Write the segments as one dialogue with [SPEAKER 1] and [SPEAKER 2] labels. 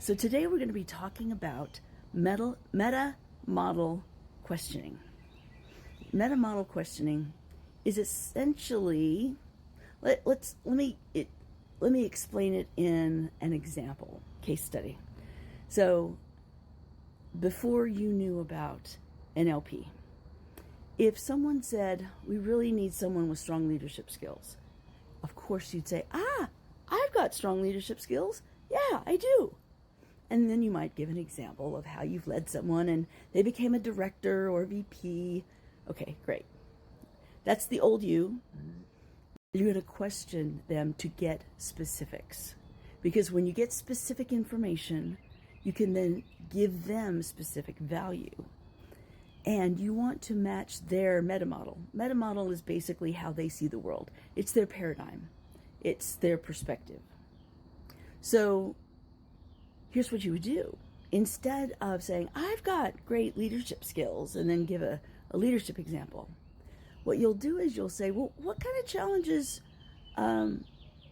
[SPEAKER 1] So today we're going to be talking about metamodel questioning. Metamodel questioning is essentially, let me explain it in an example case study. So before you knew about NLP, if someone said, we really need someone with strong leadership skills, of course you'd say, I've got strong leadership skills. Yeah, I do. And then you might give an example of how you've led someone and they became a director or VP. Okay, great. That's the old you. You're going to question them to get specifics. Because when you get specific information, you can then give them specific value. And you want to match their metamodel. Metamodel is basically how they see the world. It's their paradigm. It's their perspective. So here's what you would do. Instead of saying, I've got great leadership skills, and then give a leadership example, what you'll do is you'll say, well, what kind of challenges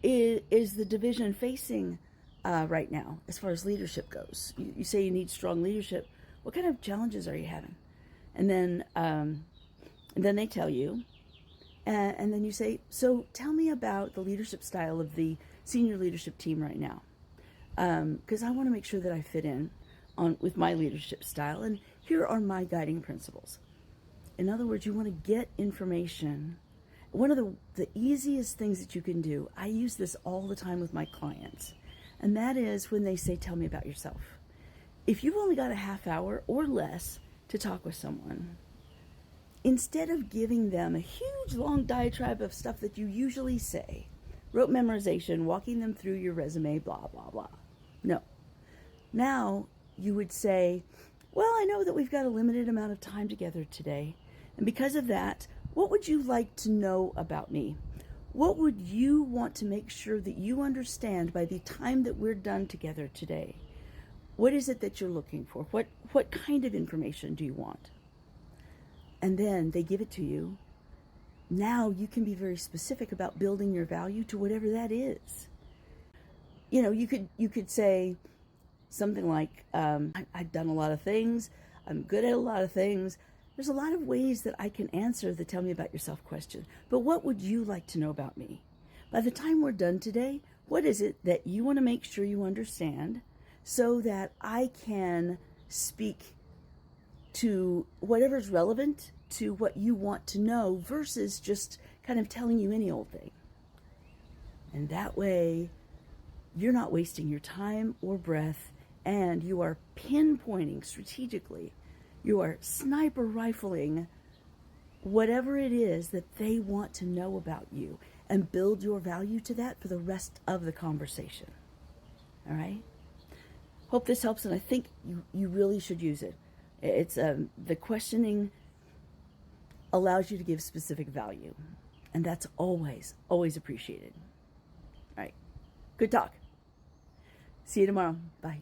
[SPEAKER 1] is the division facing right now as far as leadership goes? You say you need strong leadership. What kind of challenges are you having? And then they tell you, and then you say, so tell me about the leadership style of the senior leadership team right now. Because I want to make sure that I fit in with my leadership style, and here are my guiding principles. In other words, you want to get information. One of the easiest things that you can do, I use this all the time with my clients, and that is when they say, tell me about yourself. If you've only got a half hour or less to talk with someone, instead of giving them a huge long diatribe of stuff that you usually say, rote memorization, walking them through your resume, blah, blah, blah. No. Now you would say, well, I know that we've got a limited amount of time together today. And because of that, what would you like to know about me? What would you want to make sure that you understand by the time that we're done together today? What is it that you're looking for? What kind of information do you want? And then they give it to you. Now you can be very specific about building your value to whatever that is. You know, you could say something like, I've done a lot of things. I'm good at a lot of things. There's a lot of ways that I can answer the tell me about yourself question. But what would you like to know about me? By the time we're done today, what is it that you want to make sure you understand so that I can speak to whatever's relevant to what you want to know versus just kind of telling you any old thing. And that way, you're not wasting your time or breath, and you are pinpointing strategically. You are sniper rifling whatever it is that they want to know about you and build your value to that for the rest of the conversation. All right? Hope this helps, and I think you really should use it. It's the questioning allows you to give specific value, and that's always appreciated. All right, good talk. See you tomorrow. Bye.